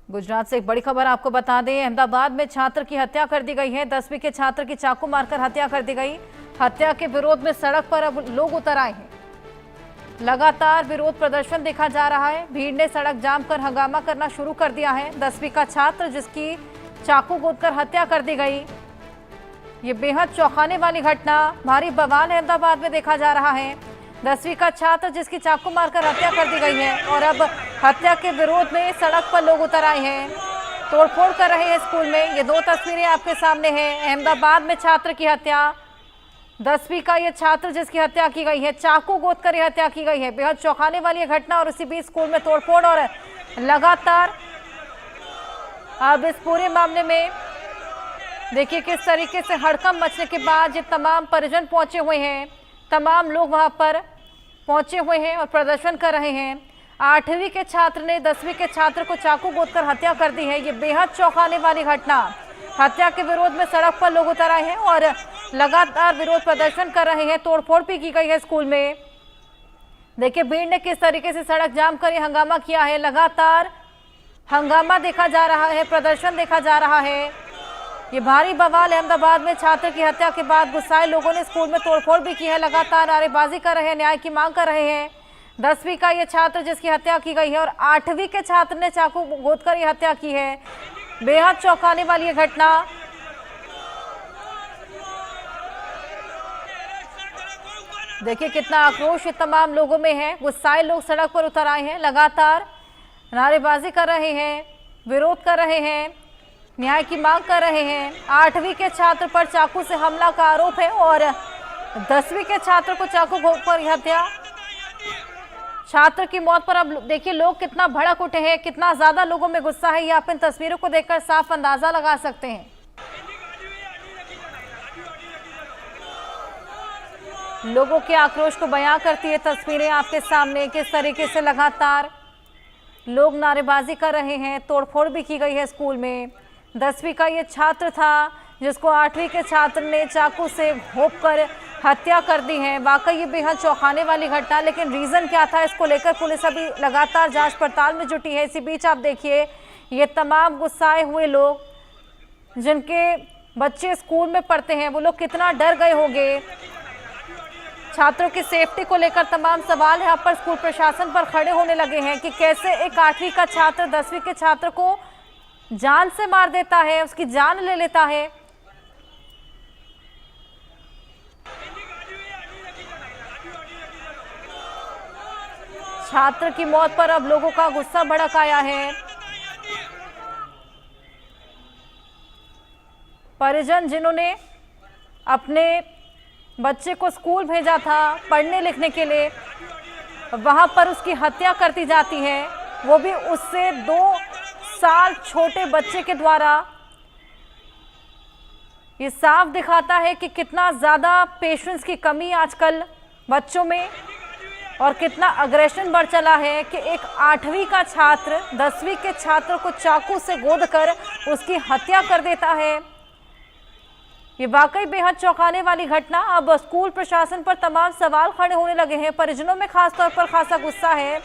गुजरात से एक बड़ी खबर आपको बता दें, अहमदाबाद में छात्र की हत्या कर दी गई है। 10वीं के छात्र की चाकू मारकर हत्या कर दी गई। हत्या के विरोध में सड़क पर अब लोग उतर आए हैं। लगातार विरोध प्रदर्शन देखा जा रहा है। भीड़ ने सड़क जाम कर हंगामा करना शुरू कर दिया है। 10वीं का छात्र जिसकी चाकू गोदकर हत्या कर दी गई, ये बेहद चौंकाने वाली घटना, भारी बवाल अहमदाबाद में देखा जा रहा है। 10वीं का छात्र जिसकी चाकू मारकर हत्या कर दी गई है और अब हत्या के विरोध में सड़क पर लोग उतर आए हैं, तोड़फोड़ कर रहे हैं स्कूल में। ये दो तस्वीरें आपके सामने हैं। अहमदाबाद में छात्र की हत्या, 10वीं का ये छात्र जिसकी हत्या की गई है, चाकू गोदकर ये हत्या की गई है। बेहद चौंकाने वाली ये घटना और इसी बीच स्कूल में तोड़फोड़ और लगातार अब इस पूरे मामले में देखिए किस तरीके से हड़कंप मचने के बाद ये तमाम परिजन पहुंचे हुए हैं। तमाम लोग वहां पर पहुंचे हुए हैं और प्रदर्शन कर रहे हैं। 8वीं के छात्र ने 10वीं के छात्र को चाकू गोदकर हत्या कर दी है। ये बेहद चौंकाने वाली घटना। हत्या के विरोध में सड़क पर लोग उतर आए हैं और लगातार विरोध प्रदर्शन कर रहे हैं। तोड़फोड़ भी की गई है स्कूल में। देखिए भीड़ ने किस तरीके से सड़क जाम कर हंगामा किया है। लगातार हंगामा देखा जा रहा है, प्रदर्शन देखा जा रहा है। ये भारी बवाल अहमदाबाद में छात्र की हत्या के बाद गुस्साए लोगों ने स्कूल में तोड़फोड़ भी की है। लगातार नारेबाजी कर रहे हैं, न्याय की मांग कर रहे हैं। 10वीं का ये छात्र जिसकी हत्या की गई है और 8वीं के छात्र ने चाकू गोदकर ये हत्या की है। बेहद चौंकाने वाली ये घटना। देखिए कितना आक्रोश तमाम लोगों में है। गुस्साए लोग सड़क पर उतर आए हैं, लगातार नारेबाजी कर रहे हैं, विरोध कर रहे हैं, न्याय की मांग कर रहे हैं। 8वीं के छात्र पर चाकू से हमला का आरोप है और 10वीं के छात्र को चाकू गोदकर हत्या। छात्र की मौत पर अब देखिए लोग कितना भड़क उठे हैं, कितना ज्यादा लोगों में गुस्सा है, ये आप इन तस्वीरों को देखकर साफ अंदाजा लगा सकते हैं। लोगों के आक्रोश को बयां करती है तस्वीरें आपके सामने। किस तरीके से लगातार लोग नारेबाजी कर रहे हैं, तोड़फोड़ भी की गई है स्कूल में। 10वीं का ये छात्र था जिसको 8वीं के छात्र ने चाकू से घोंपकर हत्या कर दी है। वाकई ये बेहद चौंकाने वाली घटना। लेकिन रीजन क्या था, इसको लेकर पुलिस अभी लगातार जांच पड़ताल में जुटी है। इसी बीच आप देखिए ये तमाम गुस्साए हुए लोग जिनके बच्चे स्कूल में पढ़ते हैं, वो लोग कितना डर गए होंगे। छात्रों की सेफ्टी को लेकर तमाम सवाल यहाँ पर स्कूल प्रशासन पर खड़े होने लगे हैं कि कैसे एक 8वीं का छात्र 10वीं के छात्र को जान से मार देता है, उसकी जान ले लेता है। छात्र की मौत पर अब लोगों का गुस्सा भड़क आया है। परिजन जिन्होंने अपने बच्चे को स्कूल भेजा था पढ़ने लिखने के लिए, वहां पर उसकी हत्या कर दी जाती है, वो भी उससे 2 साल छोटे बच्चे के द्वारा। ये साफ दिखाता है कि कितना ज़्यादा पेशेंस की कमी आजकल बच्चों में और कितना अग्रेशन बढ़ चला है कि एक 8वीं का छात्र 10वीं के छात्र को चाकू से गोदकर उसकी हत्या कर देता है। ये वाकई बेहद चौंकाने वाली घटना। अब स्कूल प्रशासन पर तमाम सवाल खड़े होने लगे हैं। परिजनों में खासतौर पर खासा गुस्सा है।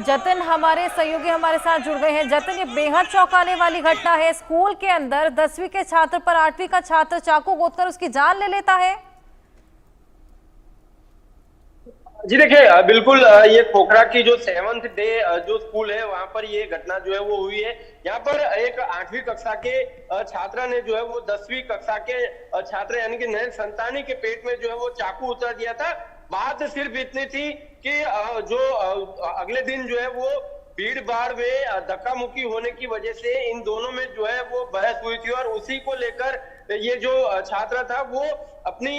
जतिन हमारे सहयोगी हमारे साथ जुड़ गए हैं। जतिन, ये बेहद चौंकाने वाली घटना है। स्कूल के अंदर 10वीं के छात्र पर 8वीं का छात्र चाकू गोदकर उसकी जान ले लेता है। जी देखिए, बिल्कुल ये खोखरा की जो 7th डे जो स्कूल है वहां पर ये घटना जो है वो हुई है। यहाँ पर एक 8वीं कक्षा के छात्रा ने जो है वो 10वीं कक्षा के छात्र यानी कि नयन संतानी के पेट में जो है वो चाकू उतर दिया था। बात सिर्फ इतनी थी कि जो अगले दिन जो है वो भीड़ भाड़ में धक्का मुक्की होने की वजह से इन दोनों में जो है वो बहस हुई थी और उसी को लेकर ये जो छात्र था वो अपनी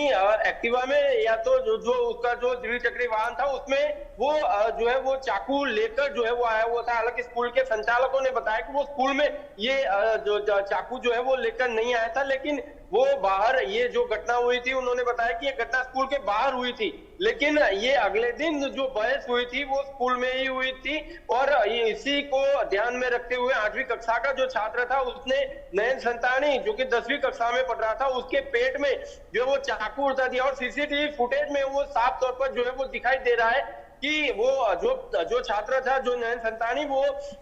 एक्टिवा में या तो जो उसका जो द्विचक्री वाहन था उसमें वो जो है वो चाकू लेकर जो है वो आया हुआ था। हालांकि स्कूल के संचालकों ने बताया कि वो स्कूल में ये जो चाकू जो है वो लेकर नहीं आया था, लेकिन वो बाहर ये जो घटना हुई थी उन्होंने बताया कि ये घटना स्कूल के बाहर हुई थी, लेकिन ये अगले दिन जो बहस हुई थी वो स्कूल में ही हुई थी। और ये इसी को ध्यान में रखते हुए 8वीं कक्षा का जो छात्र था उसने नयन संतानी जो कि 10वीं कक्षा में पढ़ रहा था उसके पेट में जो वो चाकू उतर दिया और सीसीटीवी फुटेज में वो साफ तौर पर जो है वो दिखाई दे रहा है कि वो जो छात्र था, जो नयन संतानी, वो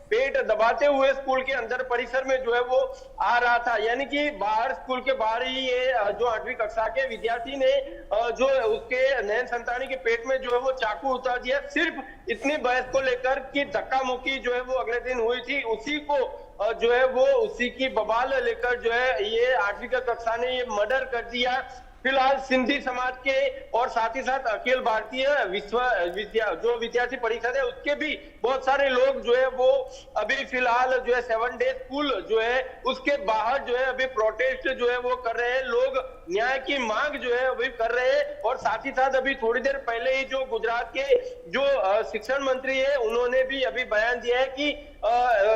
पेट दबाते हुए स्कूल के अंदर परिसर में जो है वो आ रहा था। यानी कि बाहर, स्कूल के बाहर ही ये जो 8वीं कक्षा के विद्यार्थी ने जो उसके नयन संतानी के पेट में जो है वो चाकू उतार दिया, सिर्फ इतनी बहस को लेकर कि धक्का मुक्की जो है वो अगले दिन हुई थी। उसी को जो है वो उसी की बवाल लेकर जो है ये 8वीं कक्षा ने ये मर्डर कर दिया। फिलहाल सिंधी समाज के और साथ ही साथ अखिल भारतीय जो विद्यार्थी परिषद है, उसके भी बहुत सारे लोग जो है वो अभी फिलहाल जो है 7 डे स्कूल जो है उसके बाहर जो है अभी प्रोटेस्ट जो है वो कर रहे हैं। लोग न्याय की मांग जो है अभी कर रहे हैं। और साथ ही साथ अभी थोड़ी देर पहले ही जो गुजरात के जो शिक्षण मंत्री है, उन्होंने भी अभी बयान दिया है कि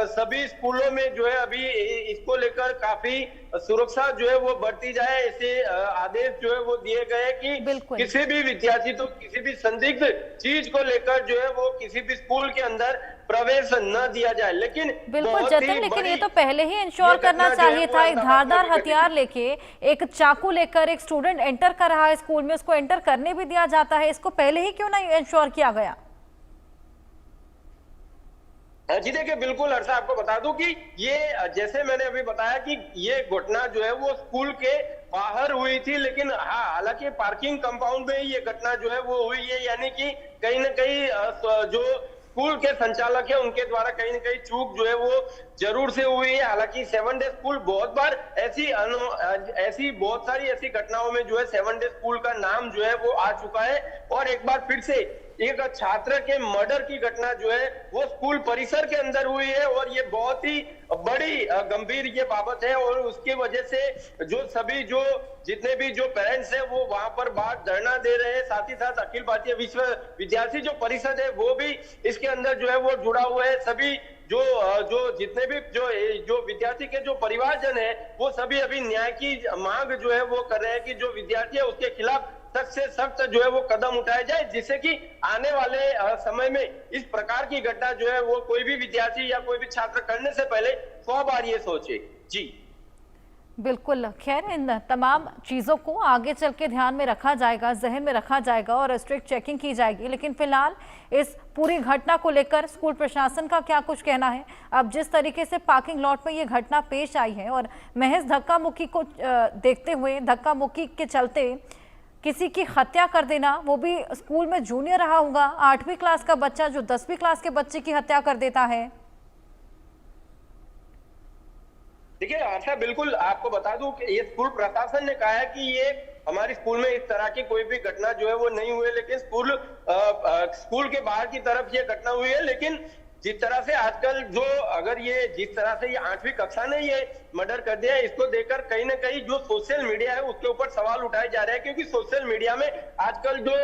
सभी स्कूलों में जो है अभी इसको लेकर काफी सुरक्षा जो है वो बढ़ती जाए। ऐसे आदेश जो है वो दिए गए कि किसी भी विद्यार्थी, तो किसी भी संदिग्ध चीज को लेकर जो है वो किसी भी स्कूल के अंदर प्रवेश न दिया जाए। लेकिन बिल्कुल जतिन, लेकिन ये तो पहले ही इंश्योर करना चाहिए था। एक धारदार हथियार लेके, एक चाकू लेकर एक स्टूडेंट एंटर कर रहा है स्कूल में, उसको एंटर करने भी दिया जाता है, इसको पहले ही क्यों नहीं इंश्योर किया गया? जी देखिए, बिल्कुल हर्षा, आपको बता दूं कि ये जैसे मैंने अभी बताया कि ये घटना जो है वो स्कूल के बाहर हुई थी, लेकिन हाँ, हालांकि पार्किंग कंपाउंड में ये घटना जो है वो हुई है। यानी कि कहीं ना कहीं जो स्कूल के संचालक है, उनके द्वारा कहीं ना कहीं चूक जो है वो जरूर से हुई है। हालांकि 7 डे स्कूल बहुत बार ऐसी बहुत सारी ऐसी घटनाओं में जो है 7 डे स्कूल का नाम जो है वो आ चुका है। और एक बार फिर से एक छात्र के मर्डर की घटना जो है वो स्कूल परिसर के अंदर हुई है, और ये बहुत ही बड़ी गंभीर ये बाबत है। और उसकी वजह से जो सभी जो जितने भी जो पेरेंट्स हैं वो वहां पर बाहर धरना दे रहे हैं। साथ ही साथ अखिल भारतीय विश्व विद्यार्थी जो परिषद है वो भी इसके अंदर जो है वो जुड़ा हुआ है। सभी जो जितने भी जो विद्यार्थी के जो परिवारजन है, वो सभी अभी न्याय की मांग जो है वो कर रहे हैं कि जो विद्यार्थी है उसके खिलाफ सख्त से सख्त जो है वो कदम उठाया जाए, जिससे कि आने वाले समय में इस प्रकार की घटना जो है वो कोई भी विद्यार्थी या कोई भी छात्र करने से पहले 100 बार ये सोचे। जी बिल्कुल, खैर इन तमाम चीज़ों को आगे चल के ध्यान में रखा जाएगा, जहन में रखा जाएगा और स्ट्रिक्ट चेकिंग की जाएगी। लेकिन फिलहाल इस पूरी घटना को लेकर स्कूल प्रशासन का क्या कुछ कहना है? अब जिस तरीके से पार्किंग लॉट में ये घटना पेश आई है और महज धक्का मुक्की को देखते हुए, धक्का मुक्की के चलते किसी की हत्या कर देना, वो भी स्कूल में जूनियर रहा होगा, 8वीं क्लास का बच्चा जो 10वीं क्लास के बच्चे की हत्या कर देता है। देखिए आशा, बिल्कुल आपको बता दूं कि ये स्कूल प्रशासन ने कहा है कि ये हमारे स्कूल में इस तरह की कोई भी घटना जो है वो नहीं हुई है, लेकिन स्कूल के बाहर की तरफ ये घटना हुई है। लेकिन जिस तरह से आजकल जिस तरह से ये 8वीं कक्षा ने ये मर्डर कर दिया है, इसको देखकर कहीं ना कहीं जो सोशल मीडिया है उसके ऊपर सवाल उठाए जा रहे हैं। क्योंकि सोशल मीडिया में आजकल जो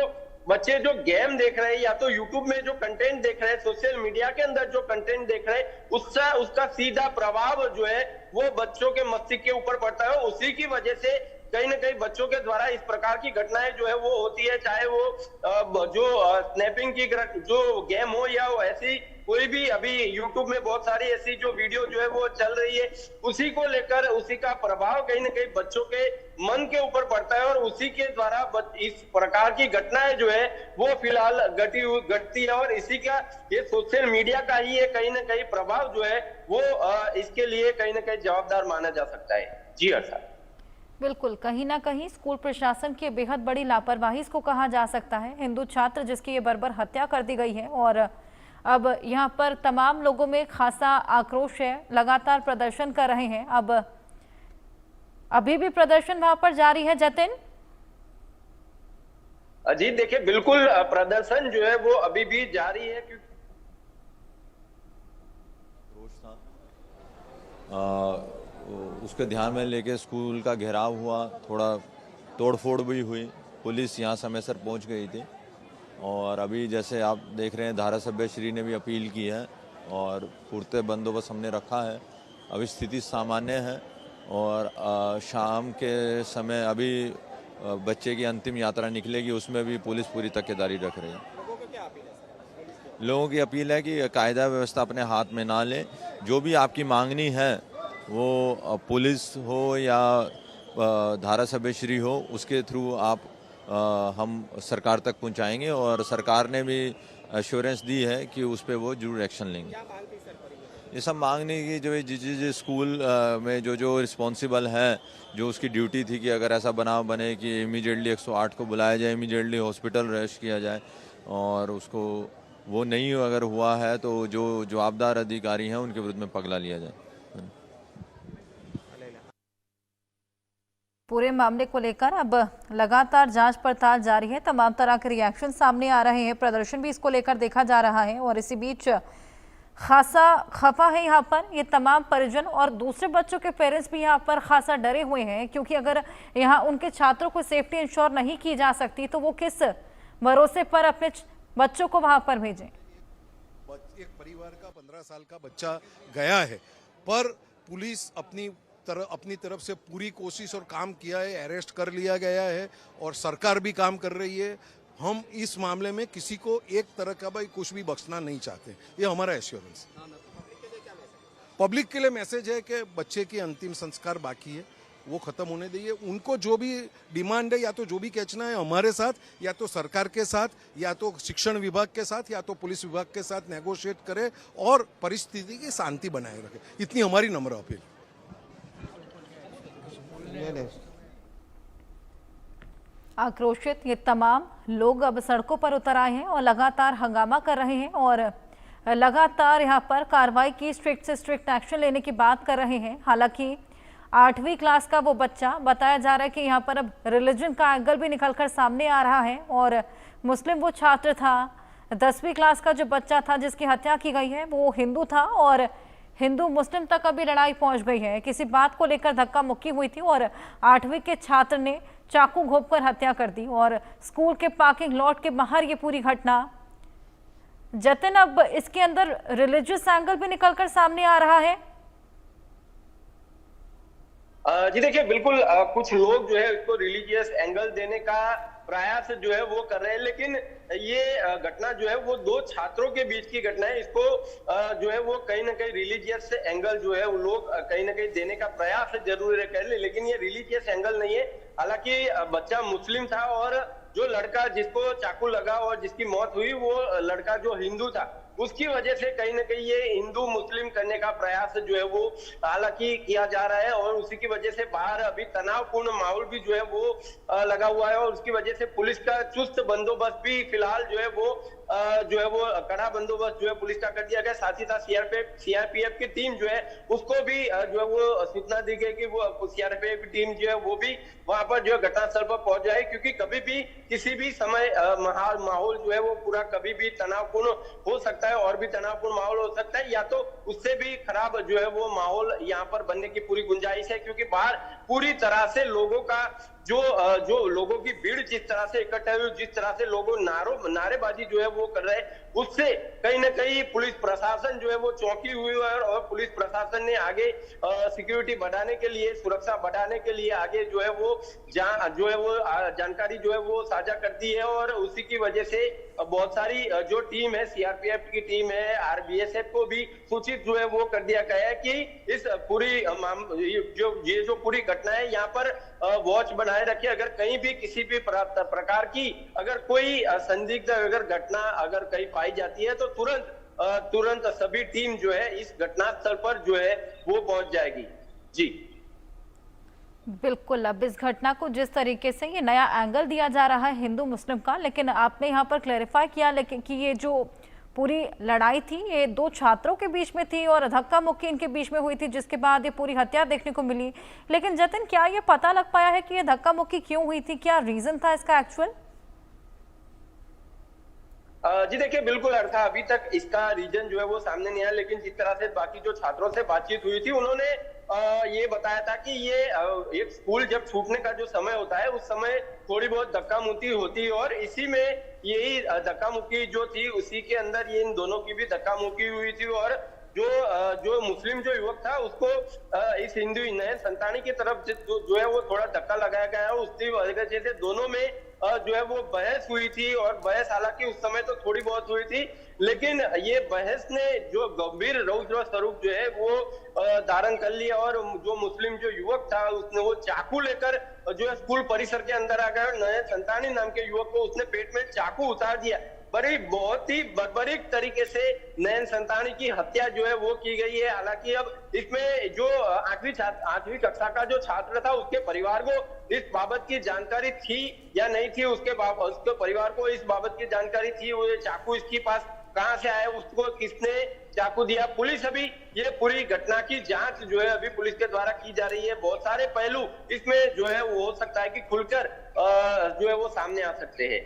बच्चे जो गेम देख रहे हैं या तो यूट्यूब में जो कंटेंट देख रहे हैं, सोशल मीडिया के अंदर जो कंटेंट देख रहे हैं, उसका सीधा प्रभाव जो है वो बच्चों के मस्तिष्क के ऊपर पड़ता है। उसी की वजह से कहीं ना कहीं बच्चों के द्वारा इस प्रकार की घटनाएं जो है वो होती है, चाहे वो जो स्नैपिंग की जो गेम हो या ऐसी कोई भी। अभी यूट्यूब में बहुत सारी ऐसी जो वीडियो जो है वो चल रही है, उसी को लेकर उसी का प्रभाव कहीं ना कहीं बच्चों के मन के ऊपर पड़ता है, और उसी के द्वारा इस प्रकार की घटनाएं जो है वो फिलहाल घटती है। और इसी का ये सोशल मीडिया का ही कहीं ना कहीं प्रभाव जो है वो इसके लिए कहीं ना कहीं जवाबदार माना जा सकता है। जी हर्षा, बिल्कुल, कहीं ना कहीं स्कूल प्रशासन की बेहद बड़ी लापरवाही इसको कहा जा सकता है। हिंदू छात्र जिसकी ये बर्बर हत्या कर दी गई है, और अब यहाँ पर तमाम लोगों में खासा आक्रोश है, लगातार प्रदर्शन कर रहे हैं। अब अभी भी प्रदर्शन वहां पर जारी है जतिन? जी देखिए, बिल्कुल प्रदर्शन जो है वो अभी भी जारी है। उसके ध्यान में लेके स्कूल का घेराव हुआ, थोड़ा तोड़फोड़ भी हुई, पुलिस यहाँ समय सर पहुँच गई थी। और अभी जैसे आप देख रहे हैं, धारासभ्य श्री ने भी अपील की है और पुरते बंदोबस्त हमने रखा है। अभी स्थिति सामान्य है, और शाम के समय अभी बच्चे की अंतिम यात्रा निकलेगी, उसमें भी पुलिस पूरी तकेदारी रख रही है। लोगों की अपील है कि कायदा व्यवस्था अपने हाथ में ना लें। जो भी आपकी मांगनी है वो पुलिस हो या धारासभ्य श्री हो, उसके थ्रू आप हम सरकार तक पहुंचाएंगे। और सरकार ने भी एश्योरेंस दी है कि उस पर वो जरूर एक्शन लेंगे। ये सब मांगने की जो जिस स्कूल में जो रिस्पॉन्सिबल है, जो उसकी ड्यूटी थी कि अगर ऐसा बनाव बने कि इमीडिएटली 108 को बुलाया जाए, इमीडिएटली हॉस्पिटल रश किया जाए, और उसको वो नहीं अगर हुआ है तो जो जवाबदार अधिकारी हैं उनके विरुद्ध में पगला लिया जाए। पूरे मामले को लेकर अब लगातार जांच पड़ताल जारी है। तमाम तरह के रिएक्शन सामने आ रहे हैं, प्रदर्शन भी इसको लेकर देखा जा रहा है, और इसी बीच खासा खफा है यहाँ पर ये तमाम परिजन, और दूसरे बच्चों के पेरेंट्स भी यहाँ पर खासा डरे हुए हैं, क्योंकि अगर यहाँ उनके छात्रों को सेफ्टी इंश्योर नहीं की जा सकती तो वो किस भरोसे पर अपने बच्चों को वहां पर भेजें। एक परिवार का 15 साल का बच्चा गया है, पर पुलिस अपनी तरफ से पूरी कोशिश और काम किया है, अरेस्ट कर लिया गया है, और सरकार भी काम कर रही है। हम इस मामले में किसी को एक तरह का भाई कुछ भी बख्शना नहीं चाहते, ये हमारा एश्योरेंस। पब्लिक के लिए मैसेज है कि बच्चे की अंतिम संस्कार बाकी है, वो खत्म होने दीजिए। उनको जो भी डिमांड है, या तो जो भी कहना है हमारे साथ, या तो सरकार के साथ, या तो शिक्षण विभाग के साथ, या तो पुलिस विभाग के साथ नेगोशिएट करे और परिस्थिति की शांति बनाए रखे, इतनी हमारी नम्र अपील। आक्रोशित ये तमाम लोग अब सड़कों पर उतर आए हैं और लगातार हंगामा कर रहे हैं, और लगातार यहाँ पर कार्रवाई की, स्ट्रिक्ट से स्ट्रिक्ट एक्शन लेने की बात कर रहे हैं। हालांकि 8वीं क्लास का वो बच्चा, बताया जा रहा है कि यहाँ पर अब रिलीजन का एंगल भी निकलकर सामने आ रहा है, और मुस्लिम वो छात्र था। 10वीं क्लास का जो बच्चा था जिसकी हत्या की गई है वो हिंदू था, और हिंदू मुस्लिम तक अभी लड़ाई पहुंच गई है। किसी बात को लेकर धक्का मुक्की हुई थी और 8वीं के छात्र ने चाकू घोंपकर हत्या कर दी, और स्कूल के पार्किंग लॉट के बाहर ये पूरी घटना। जतिन, अब इसके अंदर रिलीजियस एंगल भी निकलकर सामने आ रहा है। जी देखिए, बिल्कुल कुछ लोग जो है इसको रिलीजियस एंगल देने का प्रयास जो है वो कर रहे हैं, लेकिन ये घटना जो है वो 2 छात्रों के बीच की घटना है। इसको जो है वो कहीं ना कहीं रिलीजियस एंगल जो है वो लोग कहीं ना कहीं देने का प्रयास जरूर कर ले, लेकिन ये रिलीजियस एंगल नहीं है। हालांकि बच्चा मुस्लिम था, और जो लड़का जिसको चाकू लगा और जिसकी मौत हुई वो लड़का जो हिंदू था, उसकी वजह से कहीं ना कहीं ये हिंदू मुस्लिम करने का प्रयास जो है वो हालांकि किया जा रहा है, और उसी की वजह से बाहर अभी तनावपूर्ण माहौल भी जो है वो लगा हुआ है, और उसकी वजह से पुलिस का चुस्त बंदोबस्त भी फिलहाल जो है वो कड़ा बंदोबस्त जो है पुलिस का कर दिया गया। साथ ही साथ सीआरपीएफ की टीम जो है उसको भी जो है वो सूचना दी गई कि वो सीआरपीएफ की टीम जो है वो भी वहां पर जो है घटनास्थल पर पहुंच जाए, क्योंकि कभी भी किसी भी समय माहौल जो है वो पूरा कभी भी तनावपूर्ण हो सकता है, और भी तनावपूर्ण माहौल हो सकता है, या तो उससे भी खराब जो है वो माहौल यहाँ पर बनने की पूरी गुंजाइश है, क्योंकि बाहर पूरी तरह से लोगों का जो लोगों की भीड़ जिस तरह से इकट्ठा हुई, जिस तरह से लोगों नारेबाजी जो है वो कर रहे हैं, उससे कहीं ना कहीं पुलिस प्रशासन जो है वो चौंकी हुई है, और पुलिस प्रशासन ने आगे सिक्योरिटी बढ़ाने के लिए, सुरक्षा बढ़ाने के लिए आगे जो है वो जानकारी जो है वो साझा कर दी है, और उसी की वजह से बहुत सारी जो टीम है, सीआरपीएफ की टीम है, आरबीएसएफ को भी सूचित जो है वो कर दिया गया है कि इस पूरी जो पूरी घटना है यहाँ पर वॉच बनाए रखे। अगर कहीं भी किसी भी प्रकार की अगर कोई संदिग्ध अगर घटना अगर कहीं पाई जाती है तो तुरंत सभी टीम जो है इस घटनास्थल पर जो है वो पहुंच जाएगी। जी बिल्कुल, अब इस घटना को जिस तरीके से ये नया एंगल दिया जा रहा है हिंदू मुस्लिम का, लेकिन आपने यहाँ पर क्लैरिफाई किया लेकिन कि ये जो पूरी लड़ाई थी ये 2 छात्रों के बीच में थी और धक्का मुक्की इनके बीच में हुई थी, जिसके बाद ये पूरी हत्या देखने को मिली। लेकिन जतिन, क्या ये पता लग पाया है कि ये धक्का मुक्की क्यों हुई थी, क्या रीजन था इसका एक्चुअल? जी देखिए, बिल्कुल अर्था अभी तक इसका रीजन जो है वो सामने नहीं आया, लेकिन जिस तरह से बाकी जो छात्रों से बातचीत हुई थी उन्होंने ये बताया था कि ये एक स्कूल जब छूटने का जो समय होता है उस समय थोड़ी बहुत धक्का मुक्की होती है, और इसी में यही धक्का मुक्की जो थी उसी के अंदर ये इन दोनों की भी धक्का मुक्की हुई थी, और जो मुस्लिम जो युवक था उसको इस हिंदू नए संतानी की तरफ जो है वो थोड़ा धक्का लगाया गया है। उसकी वजह से दोनों में जो है वो बहस हुई थी, और बहस हालांकि उस समय तो थोड़ी बहुत हुई थी, लेकिन ये बहस ने जो गंभीर रौद्र स्वरूप जो है वो धारण कर लिया, और जो मुस्लिम जो युवक था उसने वो चाकू लेकर जो है स्कूल परिसर के अंदर आ गया, नए संतानी नाम के युवक को उसने पेट में चाकू उतार दिया, बहुत ही बर्बरिक तरीके से नयन संतानी की हत्या जो है वो की गई है। हालांकि अब इसमें जो 8वीं कक्षा का जो छात्र था उसके परिवार को इस बाबत की जानकारी थी या नहीं थी, उसके परिवार को इस बाबत की जानकारी थी। वो चाकू इसके पास कहां से आया, उसको किसने चाकू दिया। पुलिस अभी ये पूरी घटना की जांच जो है अभी पुलिस के द्वारा की जा रही है। बहुत सारे पहलू इसमें जो है वो हो सकता है कि खुलकर जो है वो सामने आ सकते हैं।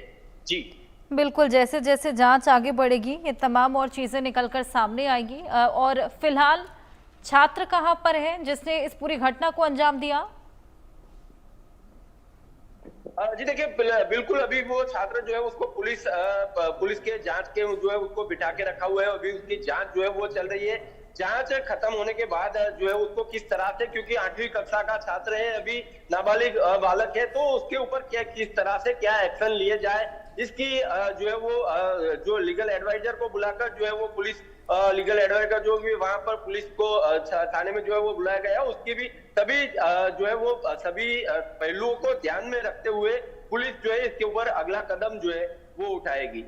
जी बिल्कुल, जैसे जैसे जांच आगे बढ़ेगी ये तमाम और चीजें निकलकर सामने आएगी। और फिलहाल छात्र कहां पर है जिसने इस पूरी घटना को अंजाम दिया? जी देखिए, बिल्कुल अभी वो छात्र जो है उसको पुलिस के जांच के जो है उसको बिठा के रखा हुआ है। अभी उसकी जांच जो है वो चल रही है। जांच खत्म होने के बाद जो है उसको किस तरह से, क्योंकि 8वीं कक्षा का छात्र है, अभी नाबालिग बालक है, तो उसके ऊपर किस तरह से क्या एक्शन लिए जाए, इसकी जो है वो जो लीगल एडवाइजर को बुलाकर जो है वो पुलिस लीगल एडवाइजर जो भी वहां पर पुलिस को थाने में जो है वो बुलाया गया, उसकी भी सभी जो है वो सभी पहलुओं को ध्यान में रखते हुए पुलिस जो है इसके ऊपर अगला कदम जो है वो उठाएगी।